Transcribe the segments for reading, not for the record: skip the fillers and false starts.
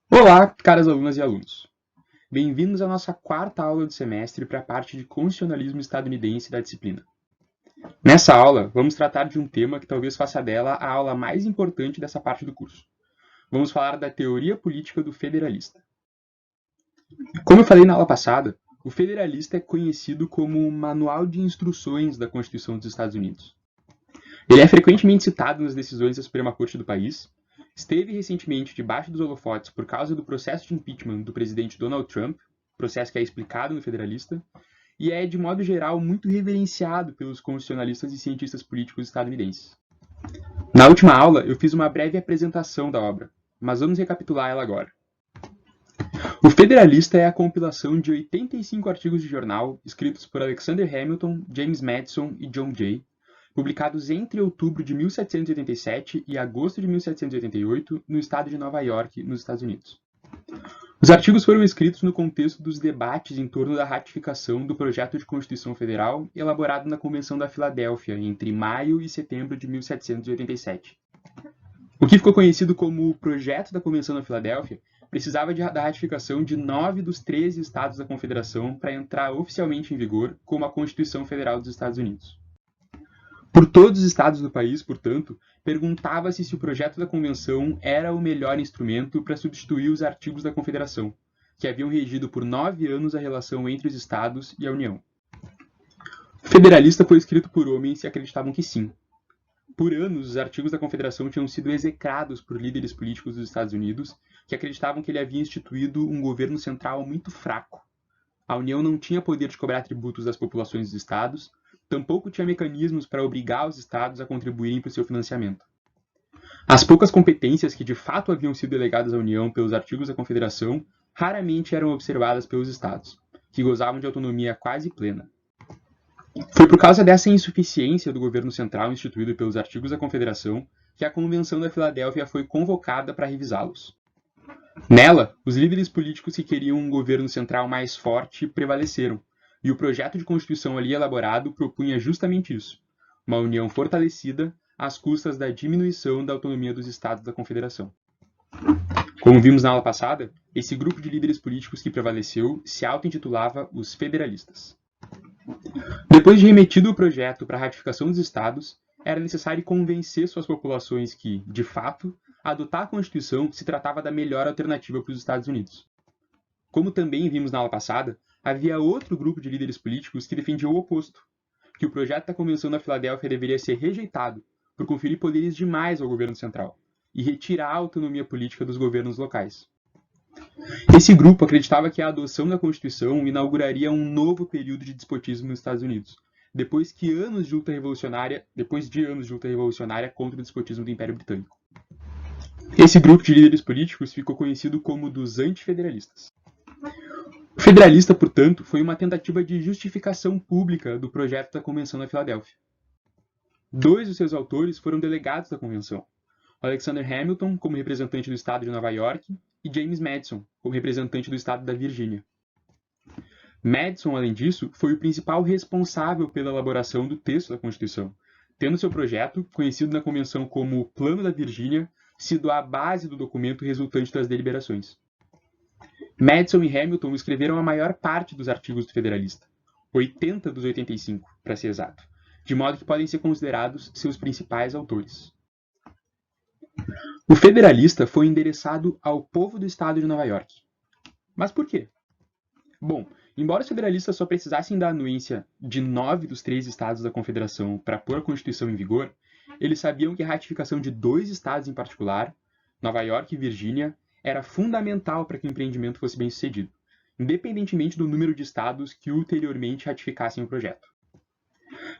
Olá, caras alunas e alunos. Bem-vindos à nossa quarta aula do semestre para a parte de constitucionalismo estadunidense da disciplina. Nessa aula, vamos tratar de um tema que talvez faça dela a aula mais importante dessa parte do curso. Vamos falar da teoria política do federalista. Como eu falei na aula passada, o federalista é conhecido como o manual de instruções da Constituição dos Estados Unidos. Ele é frequentemente citado nas decisões da Suprema Corte do país. Esteve recentemente debaixo dos holofotes por causa do processo de impeachment do presidente Donald Trump, processo que é explicado no Federalista, e é, de modo geral, muito reverenciado pelos constitucionalistas e cientistas políticos estadunidenses. Na última aula, eu fiz uma breve apresentação da obra, mas vamos recapitular ela agora. O Federalista é a compilação de 85 artigos de jornal escritos por Alexander Hamilton, James Madison e John Jay, publicados entre outubro de 1787 e agosto de 1788 no estado de Nova York, nos Estados Unidos. Os artigos foram escritos no contexto dos debates em torno da ratificação do projeto de Constituição Federal elaborado na Convenção da Filadélfia entre maio e setembro de 1787. O que ficou conhecido como o Projeto da Convenção da Filadélfia precisava da ratificação de 9 dos 13 estados da Confederação para entrar oficialmente em vigor como a Constituição Federal dos Estados Unidos. Por todos os estados do país, portanto, perguntava-se se o projeto da Convenção era o melhor instrumento para substituir os artigos da Confederação, que haviam regido por 9 anos a relação entre os estados e a União. O Federalista foi escrito por homens que acreditavam que sim. Por anos, os artigos da Confederação tinham sido execrados por líderes políticos dos Estados Unidos que acreditavam que ele havia instituído um governo central muito fraco. A União não tinha poder de cobrar tributos das populações dos estados, tampouco tinha mecanismos para obrigar os estados a contribuírem para o seu financiamento. As poucas competências que de fato haviam sido delegadas à União pelos artigos da Confederação raramente eram observadas pelos estados, que gozavam de autonomia quase plena. Foi por causa dessa insuficiência do governo central instituído pelos artigos da Confederação que a Convenção da Filadélfia foi convocada para revisá-los. Nela, os líderes políticos que queriam um governo central mais forte prevaleceram, e o projeto de Constituição ali elaborado propunha justamente isso, uma união fortalecida às custas da diminuição da autonomia dos estados da Confederação. Como vimos na aula passada, esse grupo de líderes políticos que prevaleceu se auto-intitulava os federalistas. Depois de remetido o projeto para a ratificação dos estados, era necessário convencer suas populações que, de fato, adotar a Constituição se tratava da melhor alternativa para os Estados Unidos. Como também vimos na aula passada, havia outro grupo de líderes políticos que defendia o oposto, que o projeto da Convenção da Filadélfia deveria ser rejeitado por conferir poderes demais ao governo central e retirar a autonomia política dos governos locais. Esse grupo acreditava que a adoção da Constituição inauguraria um novo período de despotismo nos Estados Unidos, depois de anos de luta revolucionária contra o despotismo do Império Britânico. Esse grupo de líderes políticos ficou conhecido como dos antifederalistas. O federalista, portanto, foi uma tentativa de justificação pública do projeto da Convenção da Filadélfia. 2 dos seus autores foram delegados da Convenção, Alexander Hamilton, como representante do estado de Nova York, e James Madison, como representante do estado da Virgínia. Madison, além disso, foi o principal responsável pela elaboração do texto da Constituição, tendo seu projeto, conhecido na Convenção como o Plano da Virgínia, sido a base do documento resultante das deliberações. Madison e Hamilton escreveram a maior parte dos artigos do Federalista, 80 dos 85, para ser exato, de modo que podem ser considerados seus principais autores. O Federalista foi endereçado ao povo do estado de Nova York. Mas por quê? Bom, embora os federalistas só precisassem da anuência de 9 dos 13 estados da Confederação para pôr a Constituição em vigor, eles sabiam que a ratificação de 2 estados em particular, Nova York e Virgínia, era fundamental para que o empreendimento fosse bem sucedido, independentemente do número de estados que ulteriormente ratificassem o projeto.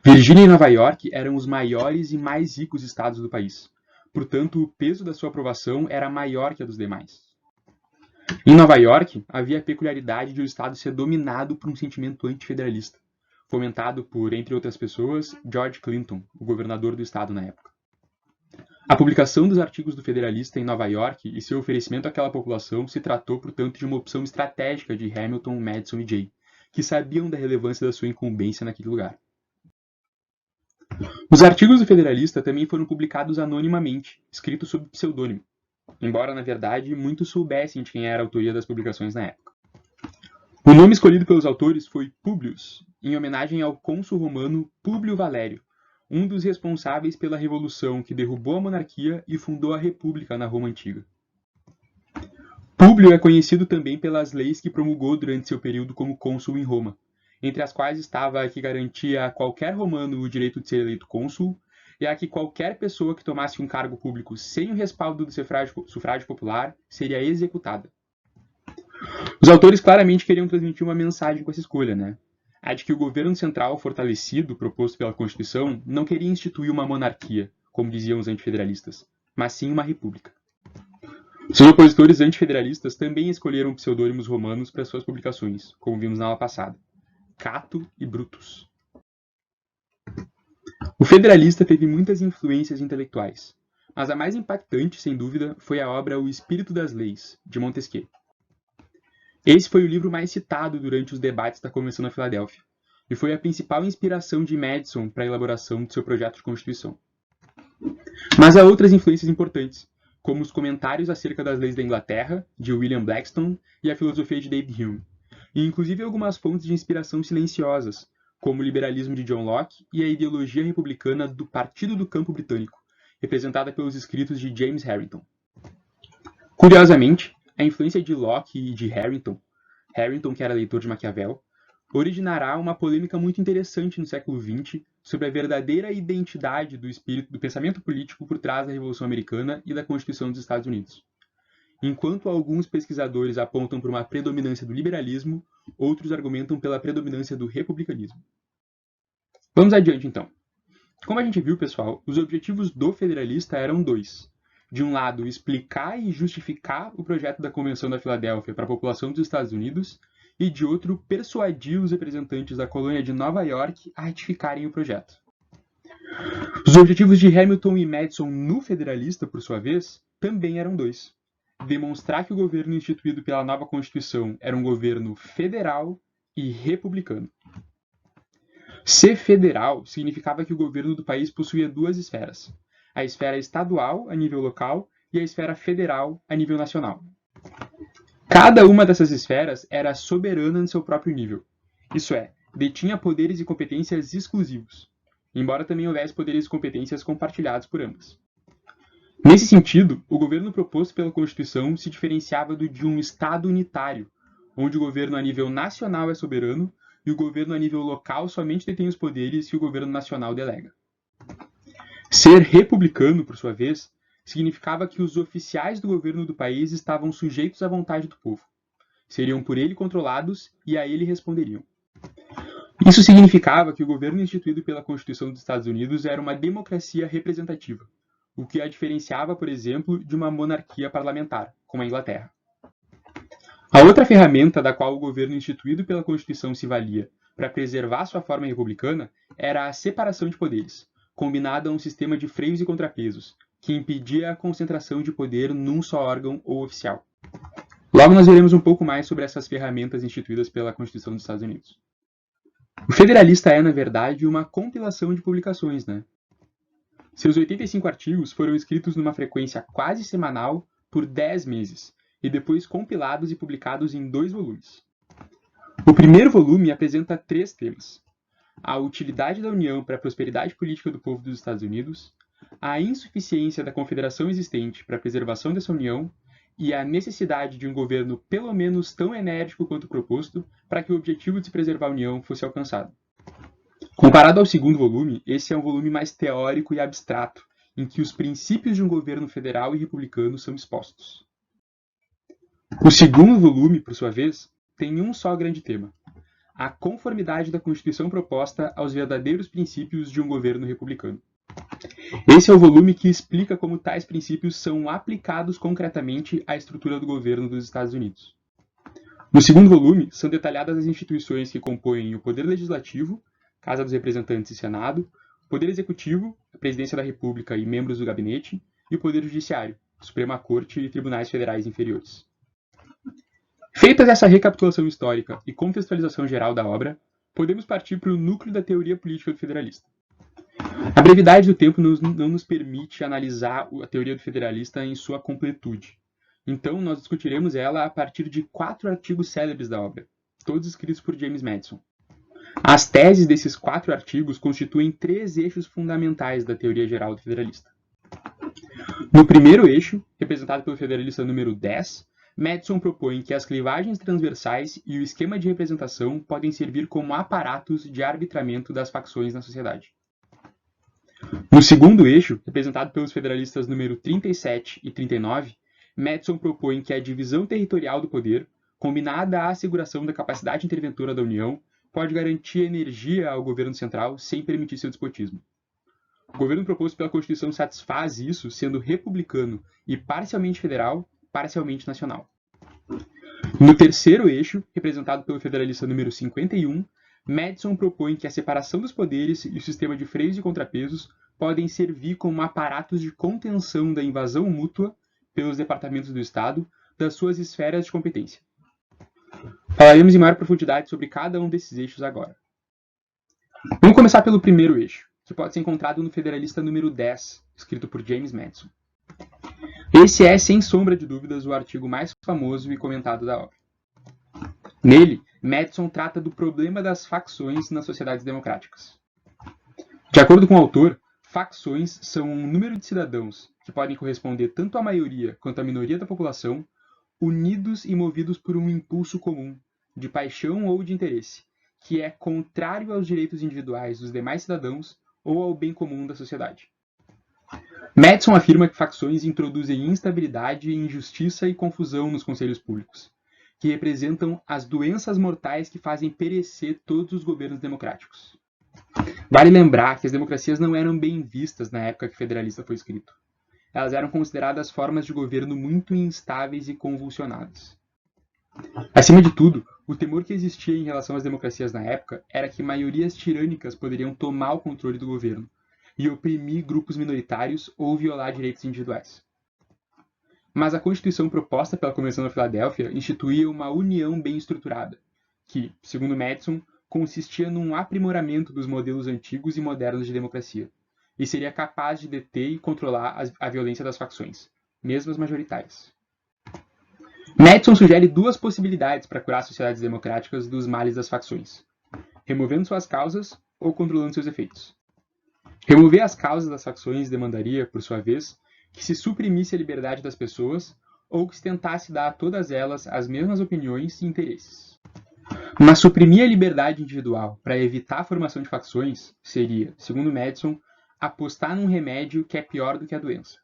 Virgínia e Nova York eram os maiores e mais ricos estados do país, portanto o peso da sua aprovação era maior que a dos demais. Em Nova York, havia a peculiaridade de o estado ser dominado por um sentimento antifederalista, fomentado por, entre outras pessoas, George Clinton, o governador do estado na época. A publicação dos artigos do Federalista em Nova York e seu oferecimento àquela população se tratou, portanto, de uma opção estratégica de Hamilton, Madison e Jay, que sabiam da relevância da sua incumbência naquele lugar. Os artigos do Federalista também foram publicados anonimamente, escritos sob pseudônimo. embora, na verdade, muitos soubessem de quem era a autoria das publicações na época. O nome escolhido pelos autores foi Publius, em homenagem ao cônsul romano Públio Valério, um dos responsáveis pela revolução que derrubou a monarquia e fundou a república na Roma Antiga. Públio é conhecido também pelas leis que promulgou durante seu período como cônsul em Roma, entre as quais estava a que garantia a qualquer romano o direito de ser eleito cônsul e a que qualquer pessoa que tomasse um cargo público sem o respaldo do sufrágio popular seria executada. Os autores claramente queriam transmitir uma mensagem com essa escolha, né? A de que o governo central fortalecido, proposto pela Constituição, não queria instituir uma monarquia, como diziam os antifederalistas, mas sim uma república. Seus opositores antifederalistas também escolheram pseudônimos romanos para suas publicações, como vimos na aula passada: Cato e Brutus. O federalista teve muitas influências intelectuais, mas a mais impactante, sem dúvida, foi a obra O Espírito das Leis, de Montesquieu. Esse foi o livro mais citado durante os debates da Convenção na Filadélfia, e foi a principal inspiração de Madison para a elaboração de seu projeto de Constituição. Mas há outras influências importantes, como os comentários acerca das leis da Inglaterra, de William Blackstone, e a filosofia de David Hume, e inclusive algumas fontes de inspiração silenciosas, como o liberalismo de John Locke e a ideologia republicana do Partido do Campo Britânico, representada pelos escritos de James Harrington. Curiosamente, a influência de Locke e de Harrington, que era leitor de Maquiavel, originará uma polêmica muito interessante no século XX sobre a verdadeira identidade do espírito do pensamento político por trás da Revolução Americana e da Constituição dos Estados Unidos. Enquanto alguns pesquisadores apontam para uma predominância do liberalismo, outros argumentam pela predominância do republicanismo. Vamos adiante, então. Como a gente viu, pessoal, os objetivos do federalista eram dois. De um lado, explicar e justificar o projeto da Convenção da Filadélfia para a população dos Estados Unidos, e de outro, persuadir os representantes da colônia de Nova York a ratificarem o projeto. Os objetivos de Hamilton e Madison no federalista, por sua vez, também eram dois. Demonstrar que o governo instituído pela nova Constituição era um governo federal e republicano. Ser federal significava que o governo do país possuía duas esferas: a esfera estadual, a nível local, e a esfera federal, a nível nacional. Cada uma dessas esferas era soberana no seu próprio nível, isso é, detinha poderes e competências exclusivos, embora também houvesse poderes e competências compartilhados por ambas. Nesse sentido, o governo proposto pela Constituição se diferenciava do de um Estado unitário, onde o governo a nível nacional é soberano e o governo a nível local somente detém os poderes que o governo nacional delega. Ser republicano, por sua vez, significava que os oficiais do governo do país estavam sujeitos à vontade do povo. Seriam por ele controlados e a ele responderiam. Isso significava que o governo instituído pela Constituição dos Estados Unidos era uma democracia representativa, o que a diferenciava, por exemplo, de uma monarquia parlamentar, como a Inglaterra. A outra ferramenta da qual o governo instituído pela Constituição se valia para preservar sua forma republicana era a separação de poderes, combinada a um sistema de freios e contrapesos, que impedia a concentração de poder num só órgão ou oficial. Logo nós veremos um pouco mais sobre essas ferramentas instituídas pela Constituição dos Estados Unidos. O Federalista é, na verdade, uma compilação de publicações, né? Seus 85 artigos foram escritos numa frequência quase semanal por 10 meses, e depois compilados e publicados em 2 volumes. O primeiro volume apresenta 3 temas: a utilidade da União para a prosperidade política do povo dos Estados Unidos, a insuficiência da confederação existente para a preservação dessa União e a necessidade de um governo pelo menos tão enérgico quanto proposto para que o objetivo de se preservar a União fosse alcançado. Comparado ao segundo volume, esse é um volume mais teórico e abstrato, em que os princípios de um governo federal e republicano são expostos. O segundo volume, por sua vez, tem um só grande tema: a conformidade da Constituição proposta aos verdadeiros princípios de um governo republicano. Esse é o volume que explica como tais princípios são aplicados concretamente à estrutura do governo dos Estados Unidos. No segundo volume, são detalhadas as instituições que compõem o Poder Legislativo, Casa dos Representantes e Senado, o Poder Executivo, a Presidência da República e membros do Gabinete, e o Poder Judiciário, Suprema Corte e Tribunais Federais Inferiores. Feitas essa recapitulação histórica e contextualização geral da obra, podemos partir para o núcleo da teoria política do federalista. A brevidade do tempo não nos permite analisar a teoria do federalista em sua completude. Então, nós discutiremos ela a partir de 4 artigos célebres da obra, todos escritos por James Madison. As teses desses 4 artigos constituem 3 eixos fundamentais da teoria geral do federalista. No primeiro eixo, representado pelo federalista número 10, Madison propõe que as clivagens transversais e o esquema de representação podem servir como aparatos de arbitramento das facções na sociedade. No segundo eixo, representado pelos federalistas número 37 e 39, Madison propõe que a divisão territorial do poder, combinada à asseguração da capacidade interventora da União, pode garantir energia ao governo central sem permitir seu despotismo. O governo proposto pela Constituição satisfaz isso, sendo republicano e parcialmente federal, parcialmente nacional. No terceiro eixo, representado pelo federalista número 51, Madison propõe que a separação dos poderes e o sistema de freios e contrapesos podem servir como aparatos de contenção da invasão mútua pelos departamentos do Estado das suas esferas de competência. Falaremos em maior profundidade sobre cada um desses eixos agora. Vamos começar pelo primeiro eixo, que pode ser encontrado no Federalista número 10, escrito por James Madison. Esse é, sem sombra de dúvidas, o artigo mais famoso e comentado da obra. Nele, Madison trata do problema das facções nas sociedades democráticas. De acordo com o autor, facções são um número de cidadãos que podem corresponder tanto à maioria quanto à minoria da população, unidos e movidos por um impulso comum, de paixão ou de interesse, que é contrário aos direitos individuais dos demais cidadãos ou ao bem comum da sociedade. Madison afirma que facções introduzem instabilidade, injustiça e confusão nos conselhos públicos, que representam as doenças mortais que fazem perecer todos os governos democráticos. Vale lembrar que as democracias não eram bem vistas na época que o federalista foi escrito. Elas eram consideradas formas de governo muito instáveis e convulsionadas. Acima de tudo, o temor que existia em relação às democracias na época era que maiorias tirânicas poderiam tomar o controle do governo e oprimir grupos minoritários ou violar direitos individuais. Mas a Constituição proposta pela Convenção da Filadélfia instituía uma união bem estruturada, que, segundo Madison, consistia num aprimoramento dos modelos antigos e modernos de democracia, e seria capaz de deter e controlar a violência das facções, mesmo as majoritárias. Madison sugere 2 possibilidades para curar as sociedades democráticas dos males das facções: removendo suas causas ou controlando seus efeitos. Remover as causas das facções demandaria, por sua vez, que se suprimisse a liberdade das pessoas ou que se tentasse dar a todas elas as mesmas opiniões e interesses. Mas suprimir a liberdade individual para evitar a formação de facções seria, segundo Madison, apostar num remédio que é pior do que a doença.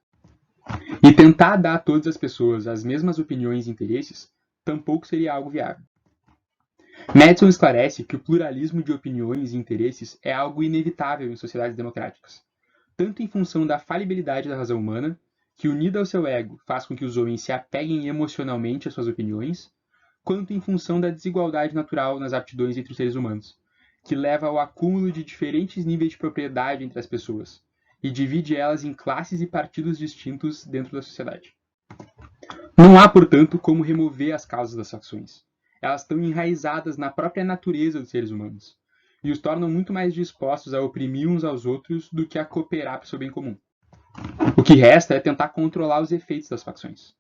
E tentar dar a todas as pessoas as mesmas opiniões e interesses tampouco seria algo viável. Madison esclarece que o pluralismo de opiniões e interesses é algo inevitável em sociedades democráticas, tanto em função da falibilidade da razão humana, que unida ao seu ego faz com que os homens se apeguem emocionalmente às suas opiniões, quanto em função da desigualdade natural nas aptidões entre os seres humanos, que leva ao acúmulo de diferentes níveis de propriedade entre as pessoas, e divide elas em classes e partidos distintos dentro da sociedade. Não há, portanto, como remover as causas das facções. Elas estão enraizadas na própria natureza dos seres humanos, e os tornam muito mais dispostos a oprimir uns aos outros do que a cooperar para o seu bem comum. O que resta é tentar controlar os efeitos das facções.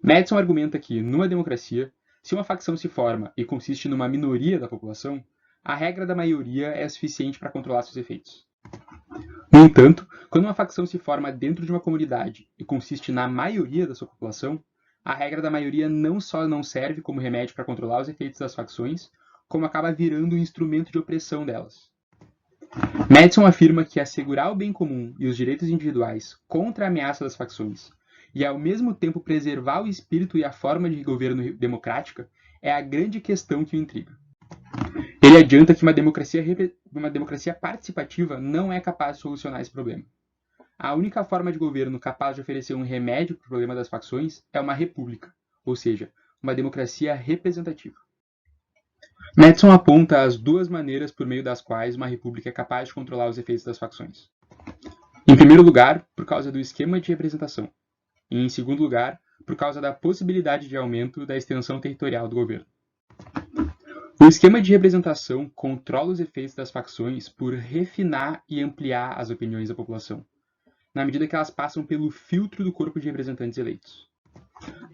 Madison argumenta que, numa democracia, se uma facção se forma e consiste numa minoria da população, a regra da maioria é suficiente para controlar seus efeitos. No entanto, quando uma facção se forma dentro de uma comunidade e consiste na maioria da sua população, a regra da maioria não só não serve como remédio para controlar os efeitos das facções, como acaba virando um instrumento de opressão delas. Madison afirma que assegurar o bem comum e os direitos individuais contra a ameaça das facções e, ao mesmo tempo, preservar o espírito e a forma de governo democrática é a grande questão que o intriga. Ele adianta que uma democracia participativa não é capaz de solucionar esse problema. A única forma de governo capaz de oferecer um remédio para o problema das facções é uma república, ou seja, uma democracia representativa. Madison aponta as 2 maneiras por meio das quais uma república é capaz de controlar os efeitos das facções. Em primeiro lugar, por causa do esquema de representação, e em segundo lugar, por causa da possibilidade de aumento da extensão territorial do governo. O esquema de representação controla os efeitos das facções por refinar e ampliar as opiniões da população, na medida que elas passam pelo filtro do corpo de representantes eleitos.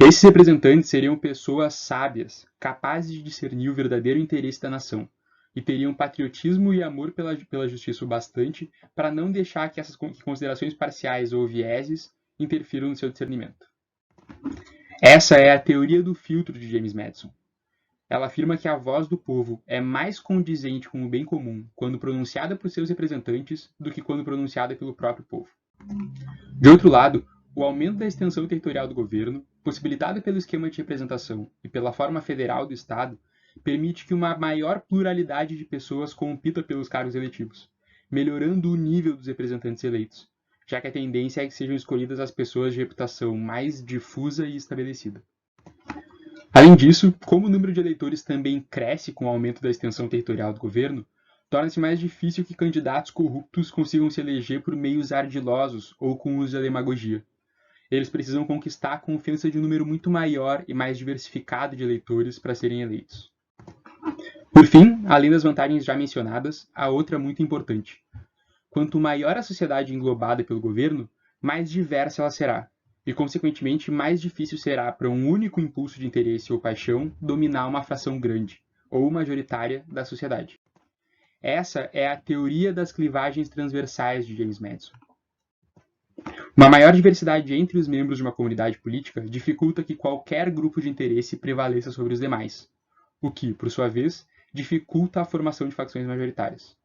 Esses representantes seriam pessoas sábias, capazes de discernir o verdadeiro interesse da nação, e teriam patriotismo e amor pela justiça o bastante para não deixar que essas considerações parciais ou vieses interfiram no seu discernimento. Essa é a teoria do filtro de James Madison. Ela afirma que a voz do povo é mais condizente com o bem comum quando pronunciada por seus representantes do que quando pronunciada pelo próprio povo. De outro lado, o aumento da extensão territorial do governo, possibilitado pelo esquema de representação e pela forma federal do Estado, permite que uma maior pluralidade de pessoas compita pelos cargos eletivos, melhorando o nível dos representantes eleitos, já que a tendência é que sejam escolhidas as pessoas de reputação mais difusa e estabelecida. Além disso, como o número de eleitores também cresce com o aumento da extensão territorial do governo, torna-se mais difícil que candidatos corruptos consigam se eleger por meios ardilosos ou com uso da demagogia. Eles precisam conquistar a confiança de um número muito maior e mais diversificado de eleitores para serem eleitos. Por fim, além das vantagens já mencionadas, há outra muito importante. Quanto maior a sociedade englobada pelo governo, mais diversa ela será, e consequentemente mais difícil será para um único impulso de interesse ou paixão dominar uma fração grande, ou majoritária, da sociedade. Essa é a teoria das clivagens transversais de James Madison. Uma maior diversidade entre os membros de uma comunidade política dificulta que qualquer grupo de interesse prevaleça sobre os demais, o que, por sua vez, dificulta a formação de facções majoritárias.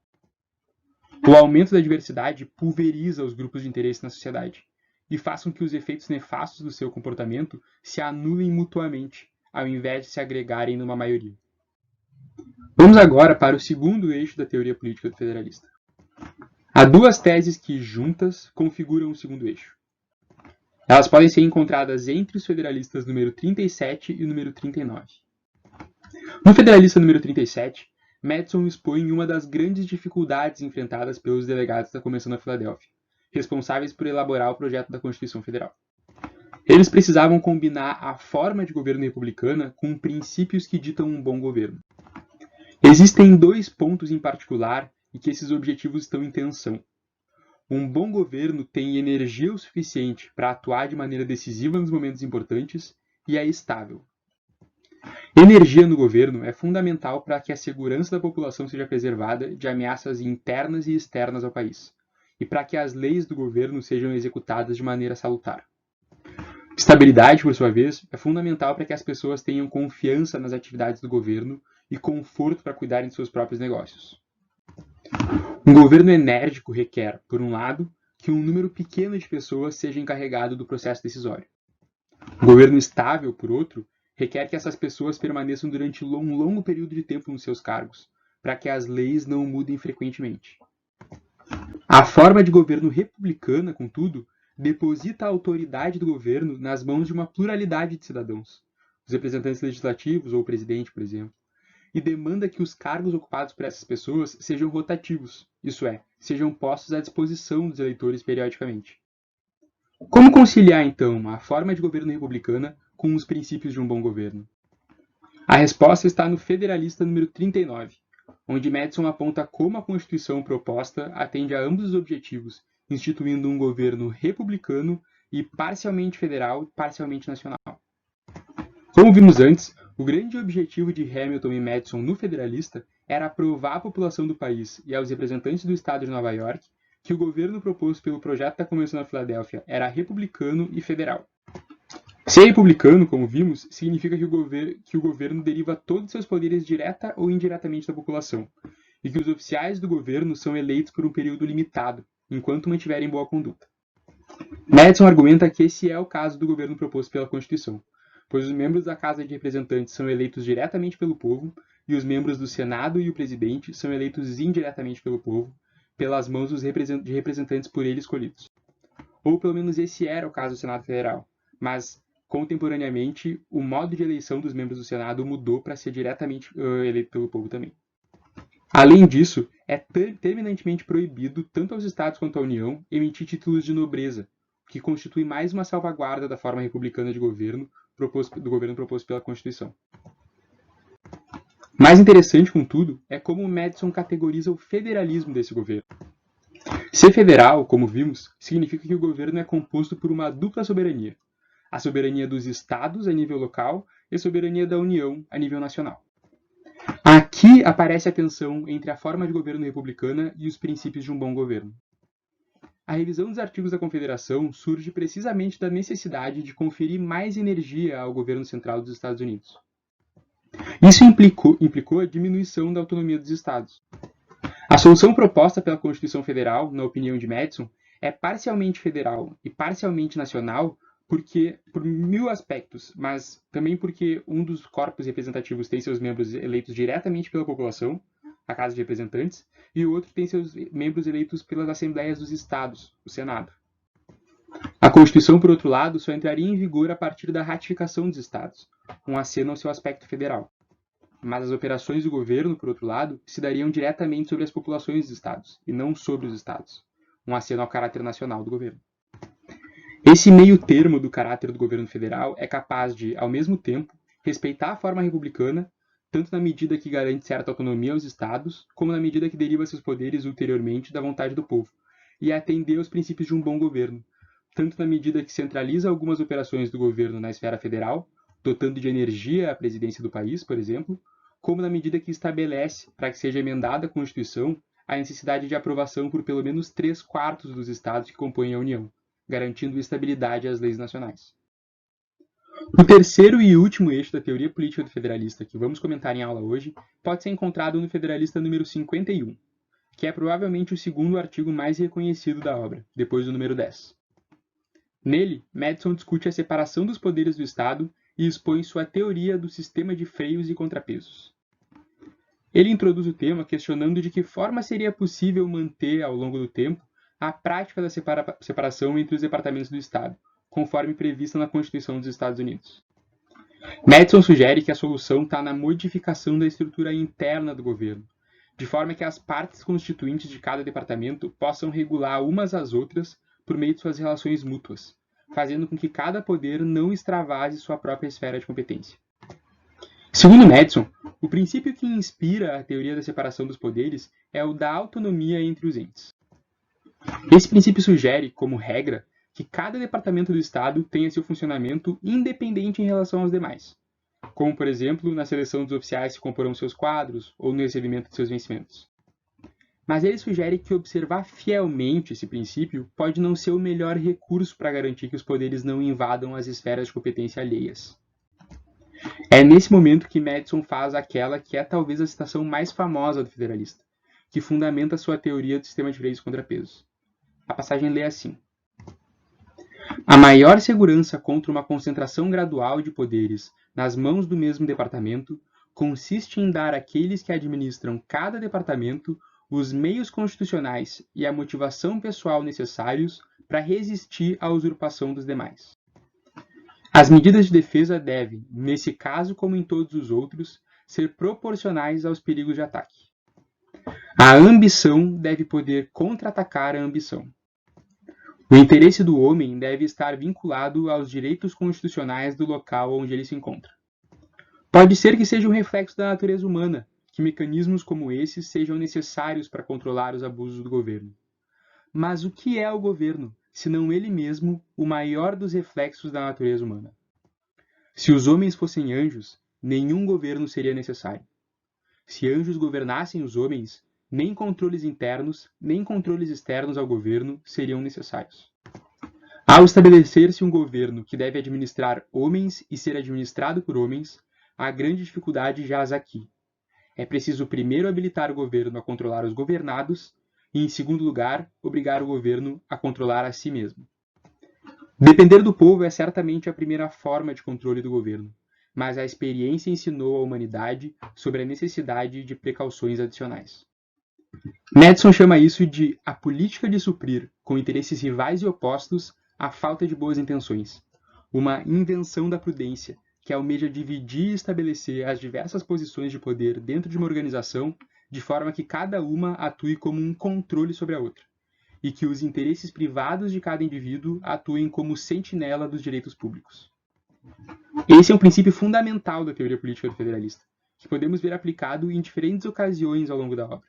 O aumento da diversidade pulveriza os grupos de interesse na sociedade e faz com que os efeitos nefastos do seu comportamento se anulem mutuamente, ao invés de se agregarem numa maioria. Vamos agora para o segundo eixo da teoria política do federalista. Há duas teses que, juntas, configuram o segundo eixo. Elas podem ser encontradas entre os federalistas número 37 e o número 39. No federalista número 37, Madison expõe uma das grandes dificuldades enfrentadas pelos delegados da Convenção da Filadélfia, responsáveis por elaborar o projeto da Constituição Federal. Eles precisavam combinar a forma de governo republicana com princípios que ditam um bom governo. Existem dois pontos em particular em que esses objetivos estão em tensão. Um bom governo tem energia o suficiente para atuar de maneira decisiva nos momentos importantes e é estável. Energia no governo é fundamental para que a segurança da população seja preservada de ameaças internas e externas ao país, e para que as leis do governo sejam executadas de maneira salutar. Estabilidade, por sua vez, é fundamental para que as pessoas tenham confiança nas atividades do governo e conforto para cuidarem de seus próprios negócios. Um governo enérgico requer, por um lado, que um número pequeno de pessoas seja encarregado do processo decisório. Um governo estável, por outro, requer que essas pessoas permaneçam durante um longo período de tempo nos seus cargos, para que as leis não mudem frequentemente. A forma de governo republicana, contudo, deposita a autoridade do governo nas mãos de uma pluralidade de cidadãos, os representantes legislativos ou o presidente, por exemplo, e demanda que os cargos ocupados por essas pessoas sejam rotativos, isso é, sejam postos à disposição dos eleitores periodicamente. Como conciliar, então, a forma de governo republicana com os princípios de um bom governo? A resposta está no Federalista número 39, onde Madison aponta como a Constituição proposta atende a ambos os objetivos, instituindo um governo republicano e parcialmente federal e parcialmente nacional. Como vimos antes, o grande objetivo de Hamilton e Madison no Federalista era provar à população do país e aos representantes do estado de Nova York que o governo proposto pelo projeto da Convenção da Filadélfia era republicano e federal. Ser republicano, como vimos, significa que o governo deriva todos os seus poderes direta ou indiretamente da população, e que os oficiais do governo são eleitos por um período limitado, enquanto mantiverem boa conduta. Madison argumenta que esse é o caso do governo proposto pela Constituição, pois os membros da Casa de Representantes são eleitos diretamente pelo povo e os membros do Senado e o presidente são eleitos indiretamente pelo povo, pelas mãos de representantes por ele escolhidos. Ou pelo menos esse era o caso do Senado Federal, mas contemporaneamente o modo de eleição dos membros do Senado mudou para ser diretamente eleito pelo povo também. Além disso, é terminantemente proibido, tanto aos estados quanto à União, emitir títulos de nobreza, o que constitui mais uma salvaguarda da forma republicana de governo proposto pela Constituição. Mais interessante, contudo, é como Madison categoriza o federalismo desse governo. Ser federal, como vimos, significa que o governo é composto por uma dupla soberania: a soberania dos estados a nível local e a soberania da União a nível nacional. Aqui aparece a tensão entre a forma de governo republicana e os princípios de um bom governo. A revisão dos artigos da Confederação surge precisamente da necessidade de conferir mais energia ao governo central dos Estados Unidos. Isso implicou a diminuição da autonomia dos estados. A solução proposta pela Constituição Federal, na opinião de Madison, é parcialmente federal e parcialmente nacional por 1000 aspectos, mas também porque um dos corpos representativos tem seus membros eleitos diretamente pela população, a Casa de Representantes, e o outro tem seus membros eleitos pelas Assembleias dos Estados, o Senado. A Constituição, por outro lado, só entraria em vigor a partir da ratificação dos Estados, um aceno ao seu aspecto federal. Mas as operações do governo, por outro lado, se dariam diretamente sobre as populações dos Estados, e não sobre os Estados, um aceno ao caráter nacional do governo. Esse meio termo do caráter do governo federal é capaz de, ao mesmo tempo, respeitar a forma republicana, tanto na medida que garante certa autonomia aos estados, como na medida que deriva seus poderes ulteriormente da vontade do povo, e atender aos princípios de um bom governo, tanto na medida que centraliza algumas operações do governo na esfera federal, dotando de energia a presidência do país, por exemplo, como na medida que estabelece, para que seja emendada a Constituição, a necessidade de aprovação por pelo menos 3/4 dos estados que compõem a União, garantindo estabilidade às leis nacionais. O terceiro e último eixo da teoria política do federalista que vamos comentar em aula hoje pode ser encontrado no Federalista número 51, que é provavelmente o segundo artigo mais reconhecido da obra, depois do número 10. Nele, Madison discute a separação dos poderes do Estado e expõe sua teoria do sistema de freios e contrapesos. Ele introduz o tema questionando de que forma seria possível manter, ao longo do tempo, a prática da separação entre os departamentos do Estado, conforme prevista na Constituição dos Estados Unidos. Madison sugere que a solução está na modificação da estrutura interna do governo, de forma que as partes constituintes de cada departamento possam regular umas às outras por meio de suas relações mútuas, fazendo com que cada poder não extravase sua própria esfera de competência. Segundo Madison, o princípio que inspira a teoria da separação dos poderes é o da autonomia entre os entes. Esse princípio sugere, como regra, que cada departamento do Estado tenha seu funcionamento independente em relação aos demais, como, por exemplo, na seleção dos oficiais que comporão seus quadros ou no recebimento de seus vencimentos. Mas ele sugere que observar fielmente esse princípio pode não ser o melhor recurso para garantir que os poderes não invadam as esferas de competência alheias. É nesse momento que Madison faz aquela que é talvez a citação mais famosa do federalista, que fundamenta sua teoria do sistema de freios e contrapesos. A passagem lê assim: a maior segurança contra uma concentração gradual de poderes nas mãos do mesmo departamento consiste em dar àqueles que administram cada departamento os meios constitucionais e a motivação pessoal necessários para resistir à usurpação dos demais. As medidas de defesa devem, nesse caso como em todos os outros, ser proporcionais aos perigos de ataque. A ambição deve poder contra-atacar a ambição. O interesse do homem deve estar vinculado aos direitos constitucionais do local onde ele se encontra. Pode ser que seja um reflexo da natureza humana, que mecanismos como esses sejam necessários para controlar os abusos do governo. Mas o que é o governo, senão ele mesmo, o maior dos reflexos da natureza humana? Se os homens fossem anjos, nenhum governo seria necessário. Se anjos governassem os homens, nem controles internos, nem controles externos ao governo seriam necessários. Ao estabelecer-se um governo que deve administrar homens e ser administrado por homens, a grande dificuldade jaz aqui. É preciso primeiro habilitar o governo a controlar os governados e, em segundo lugar, obrigar o governo a controlar a si mesmo. Depender do povo é certamente a primeira forma de controle do governo, mas a experiência ensinou à humanidade sobre a necessidade de precauções adicionais. Madison chama isso de a política de suprir, com interesses rivais e opostos, a falta de boas intenções, uma invenção da prudência, que almeja dividir e estabelecer as diversas posições de poder dentro de uma organização de forma que cada uma atue como um controle sobre a outra, e que os interesses privados de cada indivíduo atuem como sentinela dos direitos públicos. Esse é um princípio fundamental da teoria política do federalista, que podemos ver aplicado em diferentes ocasiões ao longo da obra.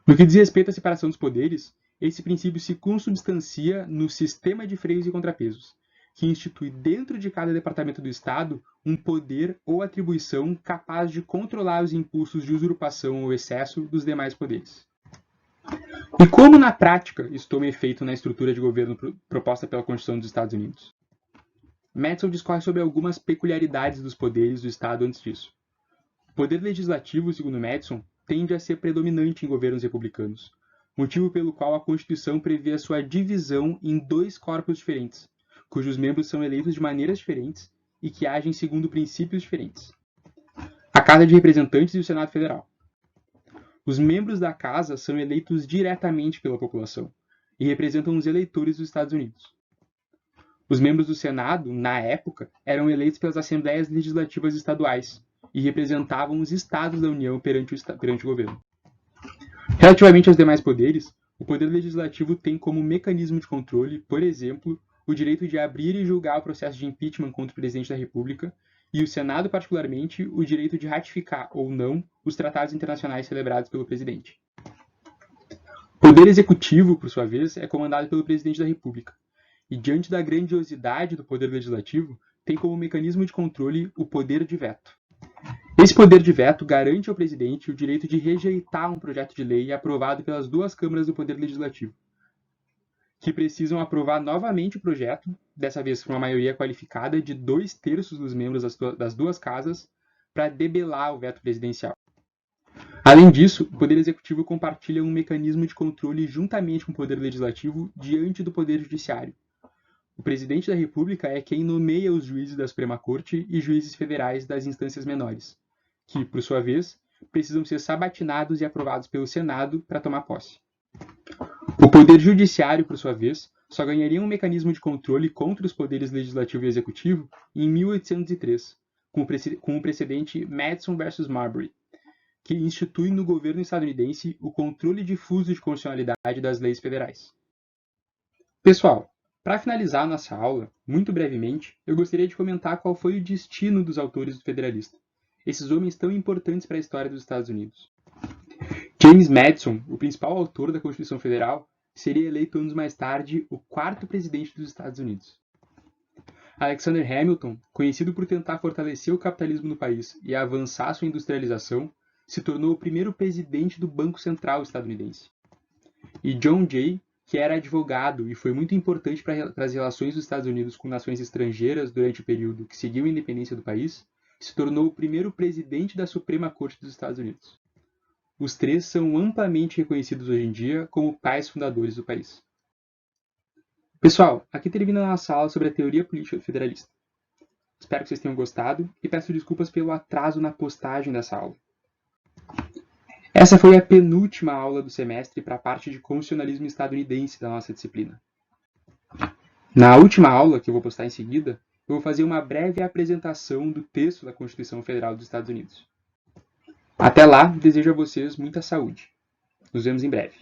No que diz respeito à separação dos poderes, esse princípio se consubstancia no sistema de freios e contrapesos, que institui dentro de cada departamento do Estado um poder ou atribuição capaz de controlar os impulsos de usurpação ou excesso dos demais poderes. E como, na prática, isso toma efeito na estrutura de governo proposta pela Constituição dos Estados Unidos? Madison discorre sobre algumas peculiaridades dos poderes do Estado antes disso. O poder legislativo, segundo Madison, tende a ser predominante em governos republicanos, motivo pelo qual a Constituição prevê a sua divisão em dois corpos diferentes, cujos membros são eleitos de maneiras diferentes e que agem segundo princípios diferentes. A Casa de Representantes e o Senado Federal. Os membros da Casa são eleitos diretamente pela população e representam os eleitores dos Estados Unidos. Os membros do Senado, na época, eram eleitos pelas Assembleias Legislativas Estaduais e representavam os Estados da União perante o governo. Relativamente aos demais poderes, o Poder Legislativo tem como mecanismo de controle, por exemplo, o direito de abrir e julgar o processo de impeachment contra o Presidente da República, e o Senado, particularmente, o direito de ratificar ou não os tratados internacionais celebrados pelo Presidente. O Poder Executivo, por sua vez, é comandado pelo Presidente da República, e diante da grandiosidade do Poder Legislativo, tem como mecanismo de controle o poder de veto. Esse poder de veto garante ao presidente o direito de rejeitar um projeto de lei aprovado pelas duas câmaras do Poder Legislativo, que precisam aprovar novamente o projeto, dessa vez por uma maioria qualificada de 2/3 dos membros das duas casas, para debelar o veto presidencial. Além disso, o Poder Executivo compartilha um mecanismo de controle juntamente com o Poder Legislativo diante do Poder Judiciário. O Presidente da República é quem nomeia os juízes da Suprema Corte e juízes federais das instâncias menores, que, por sua vez, precisam ser sabatinados e aprovados pelo Senado para tomar posse. O Poder Judiciário, por sua vez, só ganharia um mecanismo de controle contra os poderes legislativo e executivo em 1803, com o precedente Madison versus Marbury, que institui no governo estadunidense o controle difuso de constitucionalidade das leis federais. Pessoal, para finalizar nossa aula, muito brevemente, eu gostaria de comentar qual foi o destino dos autores do Federalista, esses homens tão importantes para a história dos Estados Unidos. James Madison, o principal autor da Constituição Federal, seria eleito anos mais tarde o 4º presidente dos Estados Unidos. Alexander Hamilton, conhecido por tentar fortalecer o capitalismo no país e avançar sua industrialização, se tornou o primeiro presidente do Banco Central estadunidense. E John Jay, que era advogado e foi muito importante para as relações dos Estados Unidos com nações estrangeiras durante o período que seguiu a independência do país, se tornou o primeiro presidente da Suprema Corte dos Estados Unidos. Os três são amplamente reconhecidos hoje em dia como pais fundadores do país. Pessoal, aqui termina a nossa aula sobre a teoria política federalista. Espero que vocês tenham gostado e peço desculpas pelo atraso na postagem dessa aula. Essa foi a penúltima aula do semestre para a parte de constitucionalismo estadunidense da nossa disciplina. Na última aula, que eu vou postar em seguida, eu vou fazer uma breve apresentação do texto da Constituição Federal dos Estados Unidos. Até lá, desejo a vocês muita saúde. Nos vemos em breve.